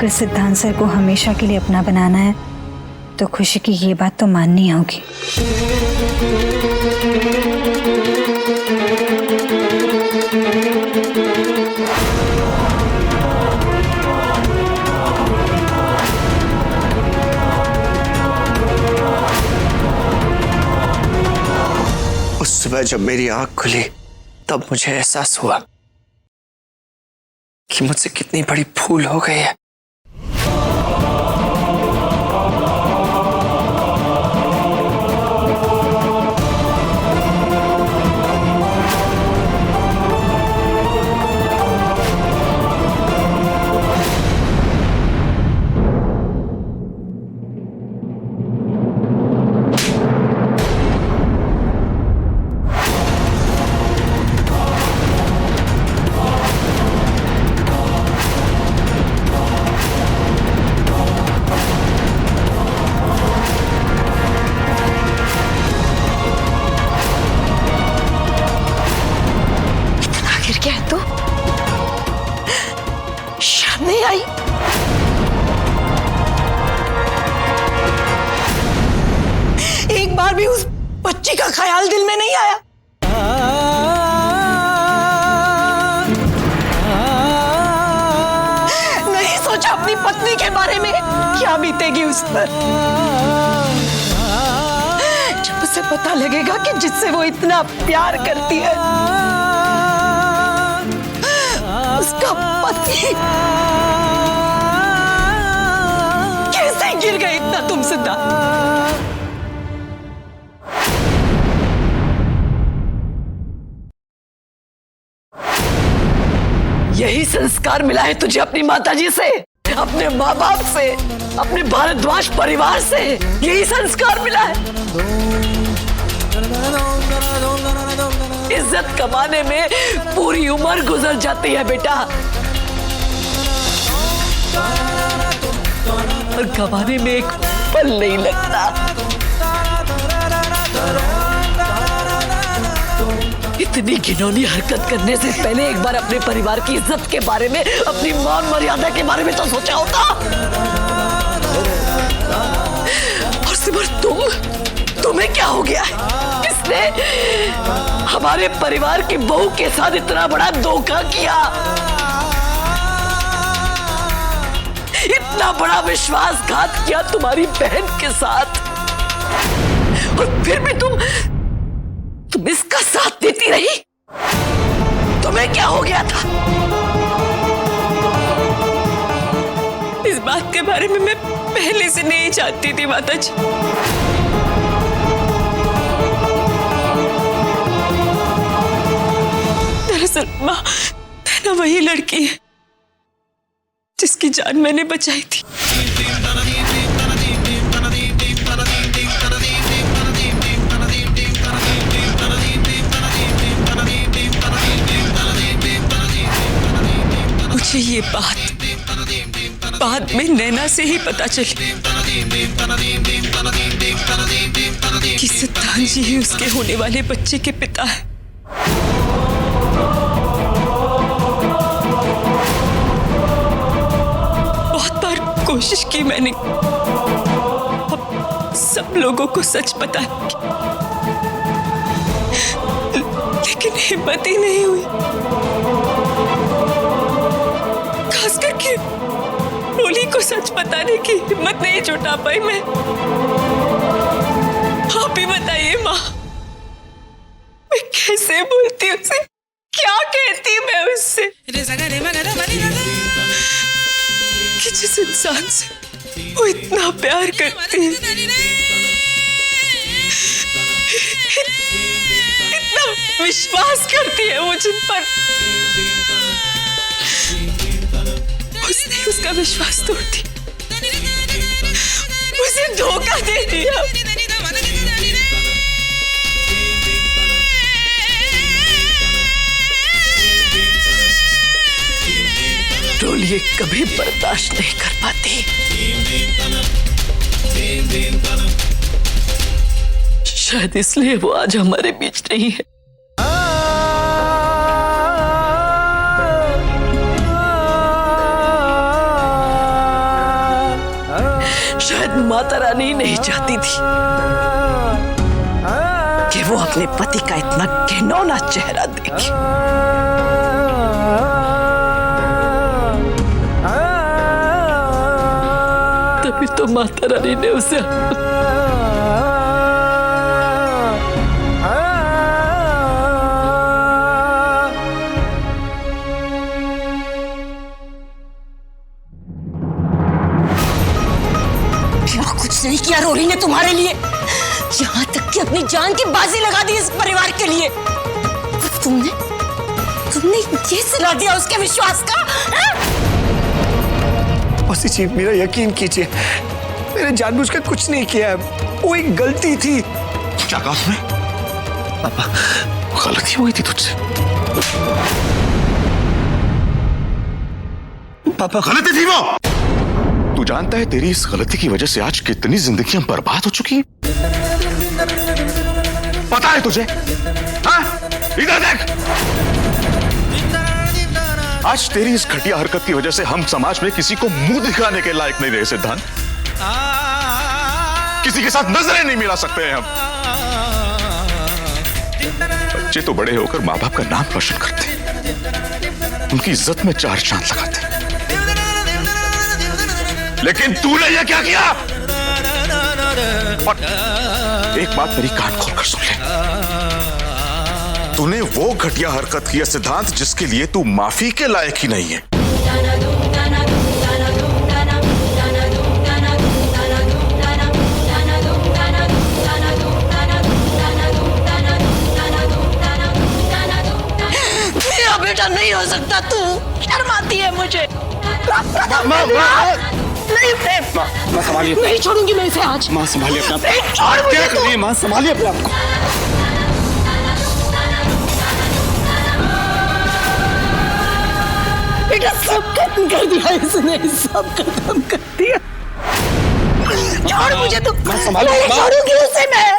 अगर सिद्धांत सर को हमेशा के लिए अपना बनाना है तो खुशी की ये बात तो माननी होगी। उस सुबह जब मेरी आंख खुली तब मुझे एहसास हुआ कि मुझसे कितनी बड़ी भूल हो गई है। नहीं आई। एक बार भी उस बच्ची का ख्याल दिल में नहीं आया। नहीं सोचा अपनी पत्नी के बारे में क्या बीतेगी उस पर। जब उसे पता लगेगा कि जिससे वो इतना प्यार करती है उसका पति कैसे गिर गए इतना तुम सिद्धांत। यही संस्कार मिला है तुझे अपनी माताजी से, अपने माँ बाप से, अपने भारद्वाज परिवार से। यही संस्कार मिला है। इज्जत कमाने में पूरी उम्र गुजर जाती है बेटा, और कमाने में एक पल नहीं लगता। इतनी घिनौनी हरकत करने से पहले एक बार अपने परिवार की इज्जत के बारे में, अपनी मान मर्यादा के बारे में तो सोचा होता। और सिमर तुम्हें क्या हो गया है? किसने हमारे परिवार की बहू के साथ इतना बड़ा धोखा किया? इतना बड़ा विश्वासघात किया तुम्हारी बहन के साथ, और फिर भी तुम इसका साथ देती रही। तुम्हें क्या हो गया था? इस बात के बारे में मैं पहले से नहीं जानती थी माताजी। दरअसल माँ, नैना वही लड़की है जिसकी जान मैंने बचाई थी। मुझे ये बात बाद में नैना से ही पता चली कि सिद्धांत जी ही उसके होने वाले बच्चे के पिता हैं। बहुत बार कोशिश की मैंने सब लोगों को सच पता, लेकिन हिम्मत ही नहीं हुई। खास करके रोली को सच बताने की हिम्मत नहीं जुटा पाई मैं। आप ही बताइए माँ, मैं कैसे बोलती उसे, क्या कहती मैं उससे कि जिस इंसान से वो इतना प्यार करती है, इतना विश्वास करती है वो जिन पर, उसने उसका विश्वास तोड़ दिया, उसे धोखा दे दिया। रोली कभी बर्दाश्त नहीं कर पाती, शायद इसलिए वो आज हमारे बीच नहीं है। शायद माता रानी नहीं चाहती थी कि वो अपने पति का इतना घिनौना चेहरा देखे। तभी तो माता रानी ने उसे कुछ नहीं किया रोरी ने तुम्हारे लिए, यहाँ तक कि अपनी जान की बाजी लगा दी इस परिवार के लिए। तुमने ये सिला दिया उसके विश्वास का। मौसी जी मेरा यकीन कीजिए, मैंने जानबूझकर कुछ नहीं किया है, वो एक गलती थी। क्या कहा उसने? पापा गलती हुई थी तुझसे। पापा गलती थी वो। तू जानता है तेरी इस गलती की वजह से आज कितनी जिंदगियां बर्बाद हो चुकी हैं? पता है तुझे? हाँ? इधर देख। आज तेरी इस घटिया हरकत की वजह से हम समाज में किसी को मुंह दिखाने के लायक नहीं रहे सिद्धांत। किसी के साथ नजरें नहीं मिला सकते हैं हम। बच्चे तो बड़े होकर माँ बाप का नाम रोशन करते, उनकी इज्जत में चार चांद लगाते, लेकिन तूने ये क्या किया? और एक बात मेरी कान खोलकर सुन ले, तूने वो घटिया हरकत की है सिद्धांत जिसके लिए तू माफी के लायक ही नहीं है। मेरा बेटा नहीं हो सकता, तू शर्माती है मुझे। माँ संभालिए। नहीं छोड़ूंगी मैं इसे आज। माँ संभालिए अपना। छोड़ मुझे। क्या कर रही है माँ? संभालिए अपने आप को। बेटा सब खत्म कर दिया इसने, सब खत्म कर दिया। छोड़ मुझे तू। नहीं छोड़ूंगी उसे मैं।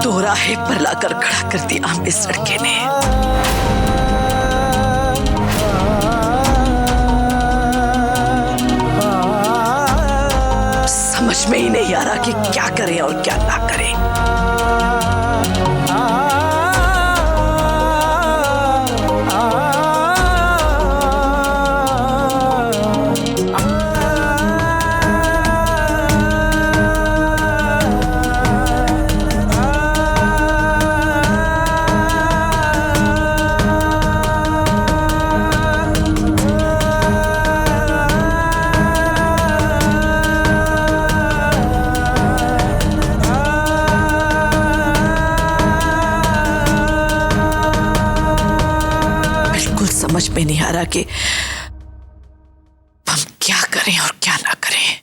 दोराहे पर लाकर खड़ा कर दिया इस लड़के ने। समझ में ही नहीं आ रहा कि क्या करें और क्या ना करें। समझ में नहीं आ रहा कि हम क्या करें और क्या ना करें।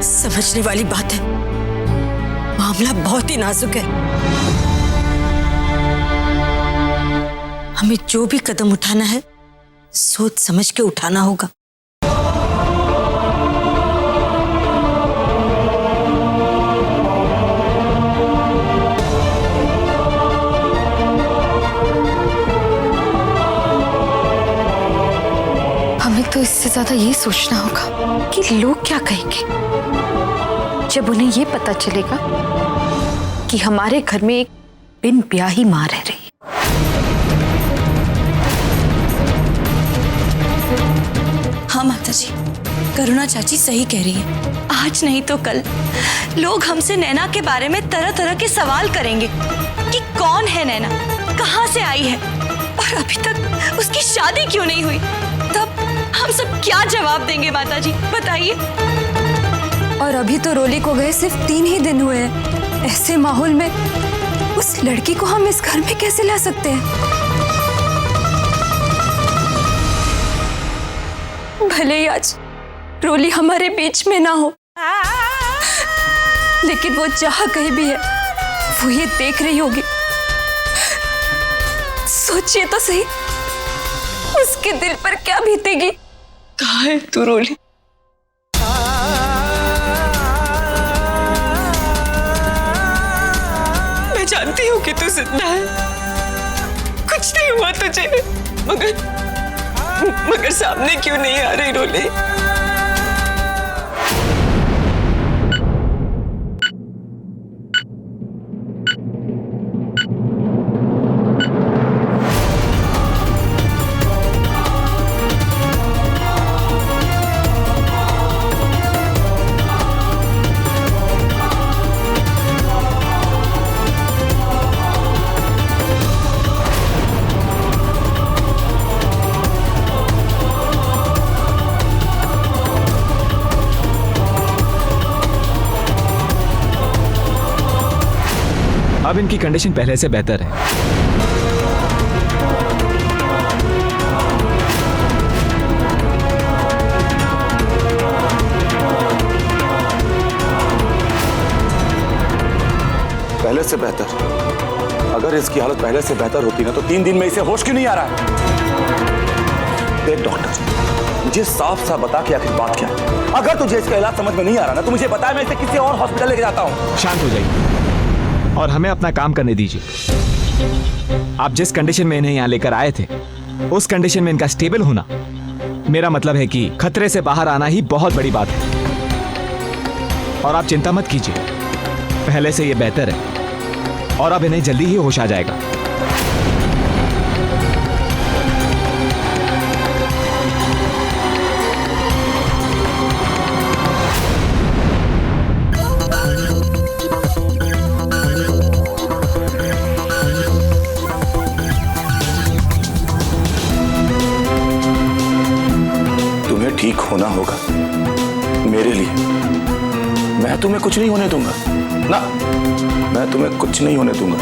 समझने वाली बात है, मामला बहुत ही नाजुक है। हमें जो भी कदम उठाना है सोच समझ के उठाना होगा। तो इससे ज्यादा ये सोचना होगा कि लोग क्या कहेंगे जब उन्हें ये पता चलेगा कि हमारे घर में एक बिन ब्याही मां रह रही है। हाँ माता जी, करुणा चाची सही कह रही है। आज नहीं तो कल लोग हमसे नैना के बारे में तरह तरह के सवाल करेंगे कि कौन है नैना, कहाँ से आई है और अभी तक उसकी शादी क्यों नहीं हुई। तब हम सब क्या जवाब देंगे माता जी, बताइए। और अभी तो रोली को गए सिर्फ 3 ही दिन हुए हैं। ऐसे माहौल में उस लड़की को हम इस घर में कैसे ला सकते हैं? भले ही आज रोली हमारे बीच में ना हो, लेकिन वो जहां कहीं भी है वो ये देख रही होगी सोचिए तो सही, उसके दिल पर क्या बीतेगी। कहाँ है तू रोली? मैं जानती हूँ कि तू जिंदा है, कुछ नहीं हुआ तुझे, मगर सामने क्यों नहीं आ रही रोली? अब इनकी कंडीशन पहले से बेहतर है। पहले से बेहतर? अगर इसकी हालत पहले से बेहतर होती ना तो 3 दिन में इसे होश क्यों नहीं आ रहा है? देख डॉक्टर, मुझे साफ साफ बता कि आखिर बात क्या है। अगर तुझे इसका इलाज समझ में नहीं आ रहा ना तो मुझे बता, मैं इसे किसी और हॉस्पिटल लेके जाता हूँ। शांत हो जाइए और हमें अपना काम करने दीजिए। आप जिस कंडीशन में इन्हें यहाँ लेकर आए थे उस कंडीशन में इनका स्टेबल होना, मेरा मतलब है कि खतरे से बाहर आना ही बहुत बड़ी बात है। और आप चिंता मत कीजिए, पहले से ये बेहतर है और अब इन्हें जल्दी ही होश आ जाएगा। ठीक होना होगा मेरे लिए। मैं तुम्हें कुछ नहीं होने दूंगा ना, मैं तुम्हें कुछ नहीं होने दूंगा।